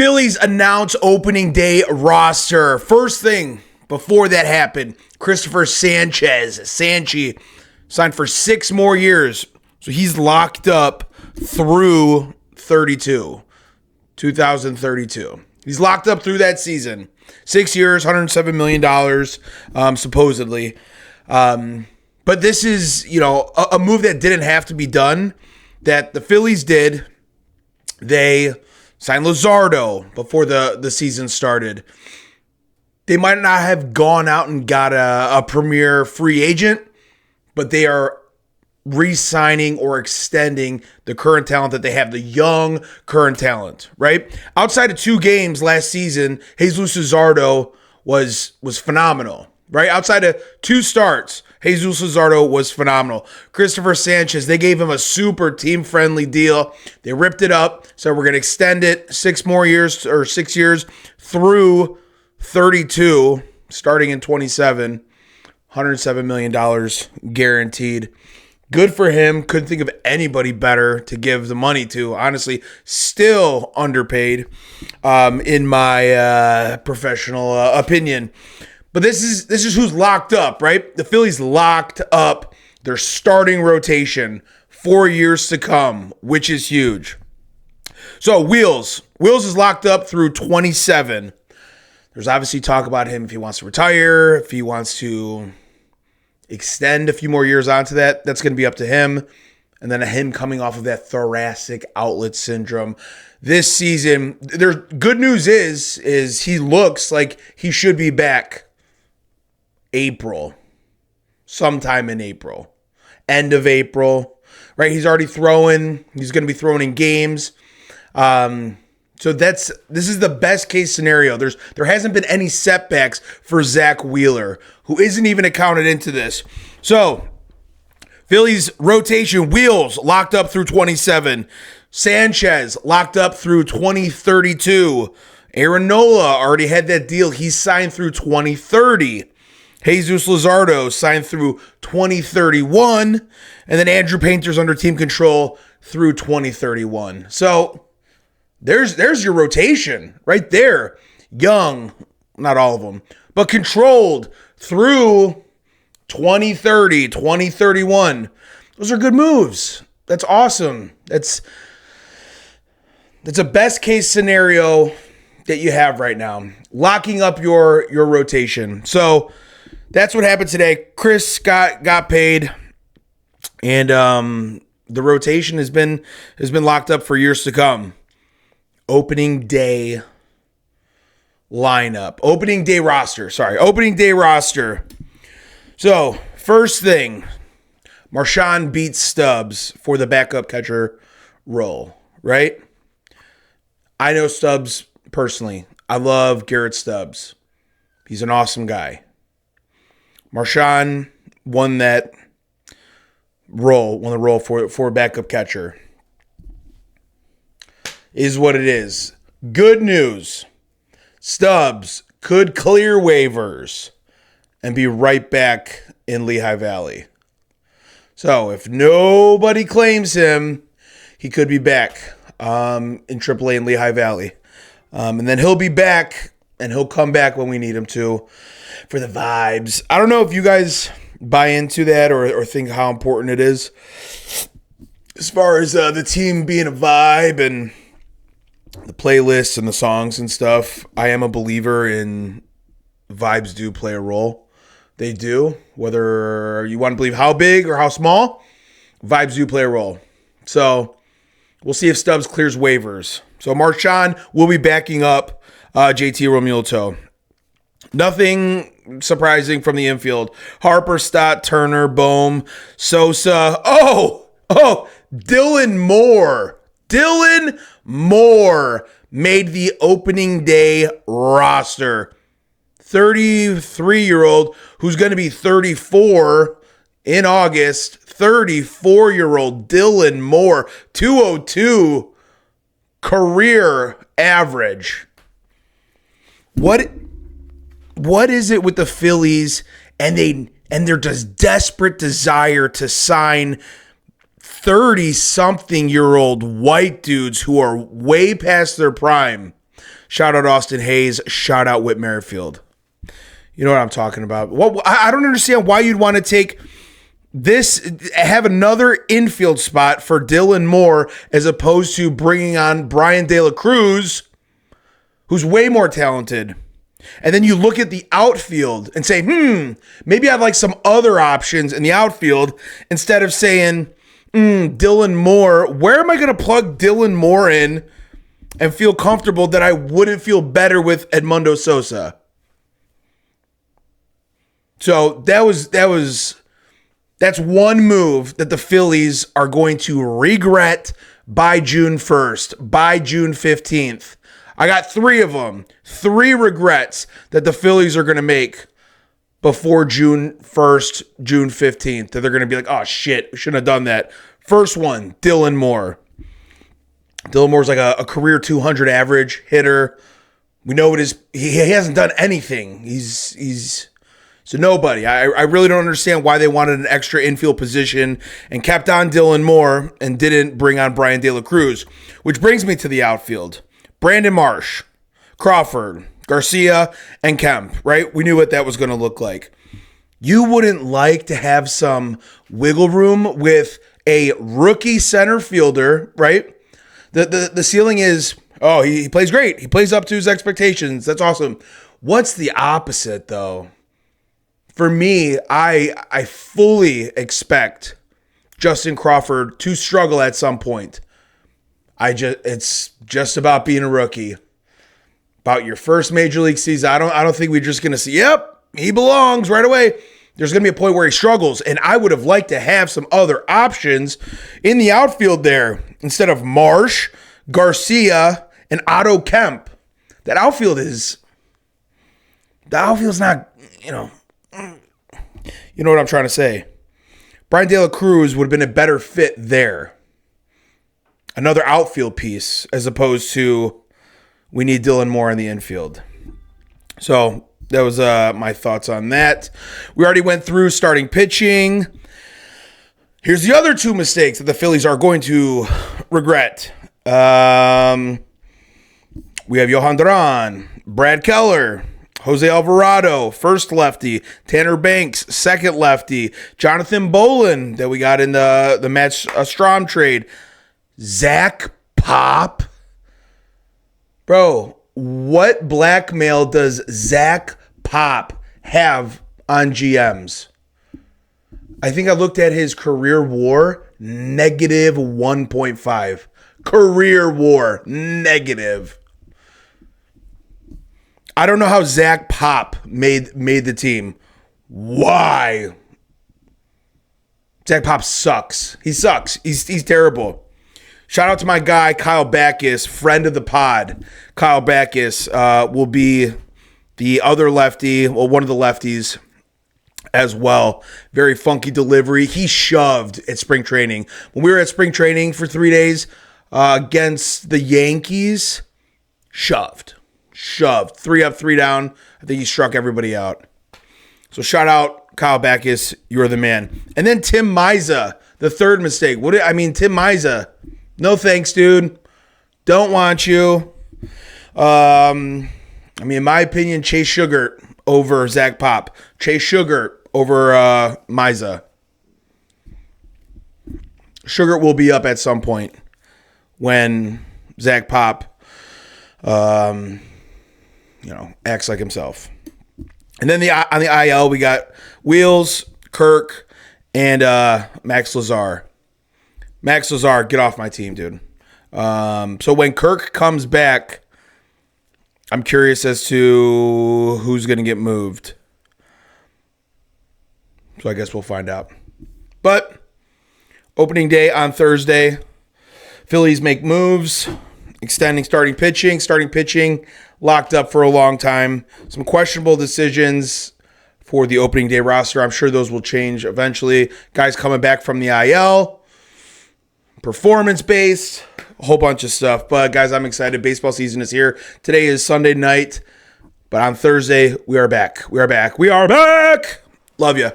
Phillies announce opening day roster. First thing before that happened, Christopher Sanchi, signed for 6 more years. So he's locked up through 2032. He's locked up through that season. 6 years, $107 million, supposedly. But this is, a move that didn't have to be done, that the Phillies did. They signed Luzardo before the season started. They might not have gone out and got a premier free agent, but they are re-signing or extending the current talent that they have, the young current talent, right? Outside of 2 games last season, Jesus Luzardo was phenomenal, right? Outside of 2 starts, Jesus Luzardo was phenomenal. Christopher Sanchez, they gave him a super team-friendly deal. They ripped it up, so we're going to extend it 6 years through 32, starting in 27, $107 million guaranteed. Good for him. Couldn't think of anybody better to give the money to. Honestly, still underpaid in my professional opinion. But this is who's locked up, right? The Phillies locked up their starting rotation 4 years to come, which is huge. So Wheels is locked up through 27. There's obviously talk about him if he wants to retire, if he wants to extend a few more years onto that. That's going to be up to him. And then him coming off of that thoracic outlet syndrome. This season, there's good news is he looks like he should be back sometime in April, end of April, right? He's already throwing. He's going to be throwing in games. So this is the best case scenario. There hasn't been any setbacks for Zach Wheeler, who isn't even accounted into this. So Phillies rotation, Wheels locked up through 27. Sanchez locked up through 2032. Aaron Nola already had that deal. He's signed through 2030. Jesus Luzardo signed through 2031. And then Andrew Painter's under team control through 2031. So there's your rotation right there. Young, not all of them, but controlled through 2030, 2031. Those are good moves. That's awesome. That's a best case scenario that you have right now. Locking up your rotation. So that's what happened today. Chris got paid, and the rotation has been locked up for years to come. Opening day roster. So, first thing, Marshawn beats Stubbs for the backup catcher role, right? I know Stubbs personally. I love Garrett Stubbs. He's an awesome guy. Marshawn won the role for backup catcher. Is what it is. Good news. Stubbs could clear waivers and be right back in Lehigh Valley. So if nobody claims him, he could be back in AAA in Lehigh Valley. And then he'll be back, and he'll come back when we need him to for the vibes. I don't know if you guys buy into that or think how important it is as far as the team being a vibe and the playlists and the songs and stuff. I am a believer in vibes do play a role. They do. Whether you want to believe how big or how small, vibes do play a role. So we'll see if Stubbs clears waivers. So Marshawn will be backing up JT Realmuto. Nothing surprising from the infield. Harper, Stott, Turner, Bohm, Sosa. Oh, Dylan Moore. Dylan Moore made the opening day roster. 33-year-old who's going to be 34 in August. 34-year-old Dylan Moore. 202 career average. What is it with the Phillies and their just desperate desire to sign 30-something-year-old white dudes who are way past their prime? Shout out Austin Hayes. Shout out Whit Merrifield. You know what I'm talking about. Well, I don't understand why you'd want to take this, have another infield spot for Dylan Moore as opposed to bringing on Brian De La Cruz, who's way more talented. And then you look at the outfield and say, maybe I'd like some other options in the outfield instead of saying, Dylan Moore. Where am I going to plug Dylan Moore in and feel comfortable that I wouldn't feel better with Edmundo Sosa? So that's one move that the Phillies are going to regret by June 1st, by June 15th. I got 3 of them. 3 regrets that the Phillies are going to make before June 1st, June 15th. That they're going to be like, oh, shit, we shouldn't have done that. First one, Dylan Moore. Dylan Moore's like a career 200 average hitter. We know he hasn't done anything. He's a nobody. I really don't understand why they wanted an extra infield position and kept on Dylan Moore and didn't bring on Brian De La Cruz. Which brings me to the outfield. Brandon Marsh, Crawford, Garcia, and Kemp, right? We knew what that was going to look like. You wouldn't like to have some wiggle room with a rookie center fielder, right? The ceiling is, he plays great. He plays up to his expectations. That's awesome. What's the opposite, though? For me, I fully expect Justin Crawford to struggle at some point. It's just about being a rookie. About your first major league season. I don't think we're just gonna see, yep, he belongs right away. There's gonna be a point where he struggles, and I would have liked to have some other options in the outfield there instead of Marsh, Garcia, and Otto Kemp. That outfield's not, you know what I'm trying to say. Brian De La Cruz would have been a better fit there. Another outfield piece as opposed to we need Dylan Moore in the infield. So that was my thoughts on that. We already went through starting pitching. Here's the other 2 mistakes that the Phillies are going to regret. We have Johan Duran, Brad Keller, Jose Alvarado, first lefty, Tanner Banks, second lefty, Jonathan Bolin that we got in the Matt Strahm trade, Zach Pop. Bro, what blackmail does Zach Pop have on GMs? I think I looked at his career WAR, negative 1.5. Career WAR, negative. I don't know how Zach Pop made the team. Why? Zach Pop sucks. He sucks. He's terrible. Shout out to my guy, Kyle Backus, friend of the pod. Kyle Backus will be the other lefty, well, one of the lefties as well. Very funky delivery. He shoved at spring training. When we were at spring training for 3 days against the Yankees, shoved. 3 up, 3 down. I think he struck everybody out. So shout out, Kyle Backus. You're the man. And then Tim Miza, the third mistake. Tim Miza. No thanks, dude. Don't want you. In my opinion, Chase Sugar over Zach Pop. Chase Sugar over Miza. Sugar will be up at some point when Zach Pop, acts like himself. And then on the IL, we got Wheels, Kirk, and Max Lazar. Max Lazar, get off my team, dude. So when Kirk comes back, I'm curious as to who's going to get moved. So I guess we'll find out. But opening day on Thursday, Phillies make moves, extending starting pitching. Starting pitching locked up for a long time. Some questionable decisions for the opening day roster. I'm sure those will change eventually. Guys coming back from the IL. Performance-based, a whole bunch of stuff. But, guys, I'm excited. Baseball season is here. Today is Sunday night. But on Thursday, we are back. We are back. Love you.